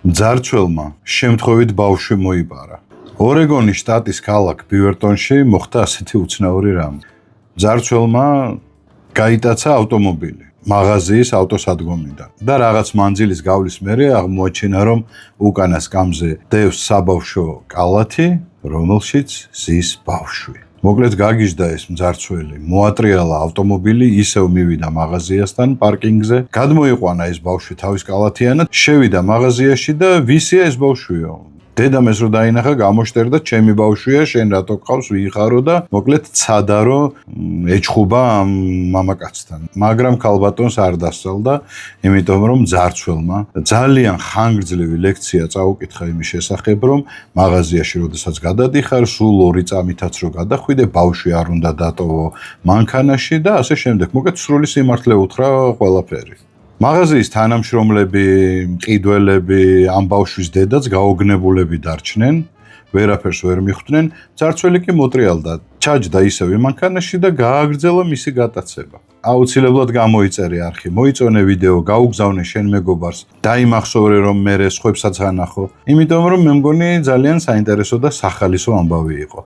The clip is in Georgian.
Ძარცველმა შემთხვევით ბავშვი მოიპარა. ორეგონის შტატის ქალაქ ბივერტონში მოხდა ასეთი უცნაური რამ. ძარცველმა გაიტაცა ავტომობილი მაღაზიის ავტოსადგომიდან და რაღაც მანძილის გავლის მერე აღმოაჩინა, რომ უკანა სკამზე დევს საბავშვო კალათი, რომელშიც ზის ბავშვი. მოკლედ გაგიჟდა ეს მძარცველი, მოატრიალა ავტომობილი, ისევ მივიდა მაღაზიასთან პარკინგზე, გადმოიყვანა ეს ბავშვი თავის კალათიანად, შევიდა მაღაზიაში და ვისია ეს ბავშვიო? დედამ ეს რო დაინახა, გამოშტერდა, ჩემი ბავშვია, შენ რატო ყავს, ვიიხარო და მოკლედ ცადა რომ ეჩხუბა ამ მამაკაცთან. მაგრამ ქალბატონს არ დასწალდა, იმიტომ რომ ძარცველმა ძალიან ხანგრძლივი ლექცია წაუკითხა იმის შესახებ, რომ მაღაზიაში როდესაც გადადიხარ, სულ 2 წამითაც რო გადახვიდე, ბავშვი არ უნდა დატოვო მანქანაში და ასე შემდეგ. მოკლედ სრული სიმართლე უთხრა ყველაფერი. მაღაზიის თანამშრომლები, მყიდველები, ამ ბავშვის დედაც გაოგნებულები დარჩნენ, ვერაფერს ვერ მიხვდნენ, ძარცველი კი მოტრიალდა, ჩაჯდა ისევ მანქანაში და გააგრძელა მისი გატაცება. აუცილებლად გამოიწერე არხი, მოიწონე ვიდეო, გაუგზავნე შენ მეგობარს, დაიმახსოვრე რომ მე სხვებსაც განახო, იმიტომ რომ მე მგონი ძალიან საინტერესო და სახალისო ამბავი იყო.